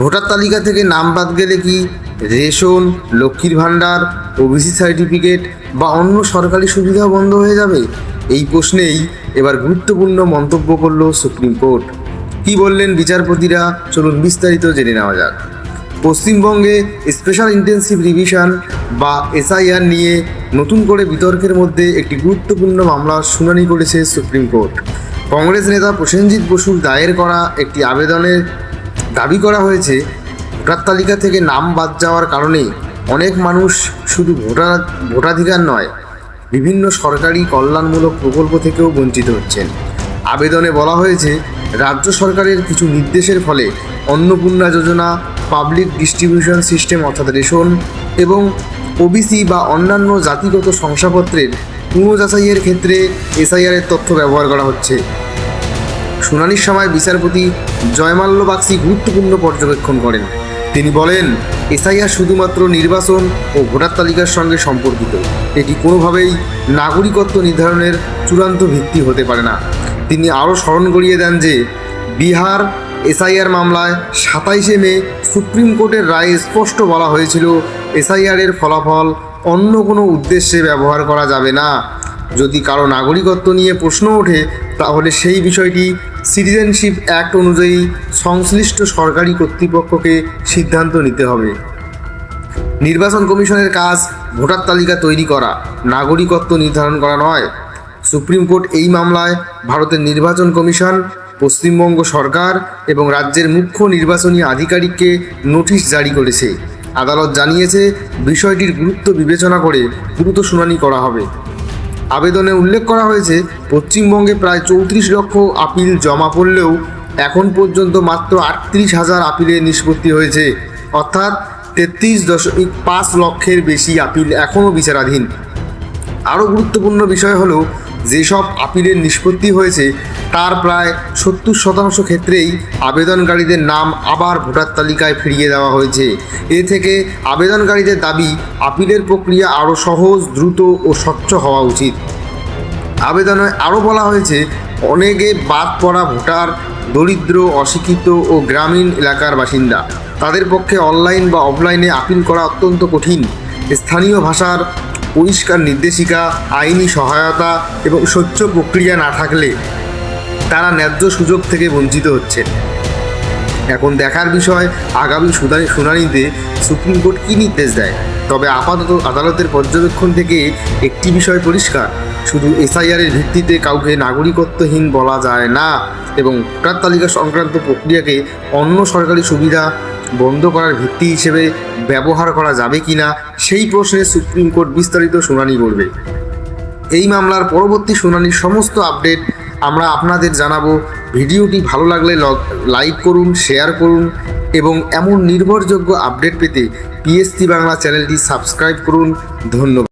Voter তালিকা থেকে নাম বাদ গেলে কি রেশন, লক্ষ্মীর ভাণ্ডার, ওবিসি সার্টিফিকেট বা অন্য সরকারি সুবিধা বন্ধ হয়ে যাবে? এই প্রশ্নেই এবার গুরুত্বপূর্ণ মন্তব্য করল সুপ্রিম কোর্ট। কি বললেন বিচারপতিরা, চলুন বিস্তারিত জেনে নেওয়া যাক। পশ্চিমবঙ্গে স্পেশাল ইন্টেন্সিভ রিভিশন বা এসআইআর নিয়ে নতুন করে বিতর্কের মধ্যে একটি গুরুত্বপূর্ণ মামলার শুনানি করেছে সুপ্রিম কোর্ট। কংগ্রেস নেতা প্রসেনজিৎ বসুর দায়ের করা একটি আবেদনের দাবি করা হয়েছে, ভোটার তালিকা থেকে নাম বাদ যাওয়ার কারণে অনেক মানুষ শুধু ভোটাধিকার নয়, বিভিন্ন সরকারি কল্যাণমূলক প্রকল্প থেকেও বঞ্চিত হচ্ছেন। আবেদনে বলা হয়েছে, রাজ্য সরকারের কিছু নির্দেশের ফলে অন্নপূর্ণা যোজনা, পাবলিক ডিস্ট্রিবিউশন সিস্টেম অর্থাৎ রেশন এবং ওবিসি বা অন্যান্য জাতিগত শংসাপত্রের পুনঃযাচাইয়ের ক্ষেত্রে এসআইআরের তথ্য ব্যবহার করা হচ্ছে। শুনানির সময় বিচারপতি জয়মাল্য বাগচি গুরুত্বপূর্ণ পর্যবেক্ষণ করেন। তিনি বলেন, এসআইআর শুধুমাত্র নির্বাচন ও ভোটার তালিকার সঙ্গে সম্পর্কিত। এটি কোনোভাবেই নাগরিকত্ব নির্ধারণের চূড়ান্ত ভিত্তি হতে পারে না। তিনি আরও স্মরণ করিয়ে দেন যে বিহার এসআইআর মামলায় 27শে মে সুপ্রিম কোর্টের রায়ে স্পষ্ট বলা হয়েছিল, এসআইআরের ফলাফল অন্য কোনো উদ্দেশ্যে ব্যবহার করা যাবে না। যদি কারো নাগরিকত্ব নিয়ে প্রশ্ন ওঠে, তাহলে সেই বিষয়টি সিটিজেনশিপ অ্যাক্ট অনুযায়ী সংশ্লিষ্ট সরকারি কর্তৃপক্ষকে সিদ্ধান্ত নিতে হবে। নির্বাচন কমিশনের কাজ ভোটার তালিকা তৈরি করা, নাগরিকত্ব নির্ধারণ করা নয়। সুপ্রিম কোর্ট এই মামলায় ভারতের নির্বাচন কমিশন, পশ্চিমবঙ্গ সরকার এবং রাজ্যের মুখ্য নির্বাচনী আধিকারিককে নোটিশ জারি করেছে। আদালত জানিয়েছে, বিষয়টির গুরুত্ব বিবেচনা করে দ্রুত শুনানি করা হবে। আবেদনে উল্লেখ করা হয়েছে, পশ্চিমবঙ্গে প্রায় 34 লক্ষ আপিল জমা পড়লেও এখন পর্যন্ত মাত্র 38,000 আপিলের নিষ্পত্তি হয়েছে, অর্থাৎ 33.5 লক্ষের বেশি আপিল এখনও বিচারাধীন। আরও গুরুত্বপূর্ণ বিষয় হলো, যেসব আপিলের নিষ্পত্তি হয়েছে তার প্রায় 70% ক্ষেত্রেই আবেদনকারীদের নাম আবার ভোটার তালিকায় ফিরিয়ে দেওয়া হয়েছে। এ থেকে আবেদনকারীদের দাবি, আপিলের প্রক্রিয়া আরও সহজ, দ্রুত ও স্বচ্ছ হওয়া উচিত। আবেদনে আরও বলা হয়েছে, অনেকে বাদ পড়া ভোটার দরিদ্র, অশিক্ষিত ও গ্রামীণ এলাকার বাসিন্দা। তাদের পক্ষে অনলাইন বা অফলাইনে আপিল করা অত্যন্ত কঠিন। স্থানীয় ভাষার পরিষ্কার নির্দেশিকা, আইনি সহায়তা এবং স্বচ্ছ প্রক্রিয়া না থাকলে তারা ন্যায্য সুযোগ থেকে বঞ্চিত হচ্ছেন। এখন দেখার বিষয়, আগামী শুনানিতে সুপ্রিম কোর্ট কী নির্দেশ দেয়। তবে আপাতত আদালতের পর্যবেক্ষণ থেকে একটি বিষয় পরিষ্কার, শুধু এসআইআরের ভিত্তিতে কাউকে নাগরিকত্বহীন বলা যায় না এবং ভোটার তালিকা সংক্রান্ত প্রক্রিয়াকে অন্য সরকারি সুবিধা বন্ধ করার ভিত্তি হিসেবে ব্যবহার করা যাবে কি না, সেই প্রশ্নে সুপ্রিম কোর্ট বিস্তারিত শুনানি করবে। এই মামলার পরবর্তী শুনানির সমস্ত আপডেট আমরা আপনাদের জানাবো। ভিডিওটি ভালো লাগলে লাইক করুন, শেয়ার করুন এবং এমন নির্ভরযোগ্য আপডেট পেতে পিএসসি বাংলা চ্যানেলটি সাবস্ক্রাইব করুন। ধন্যবাদ।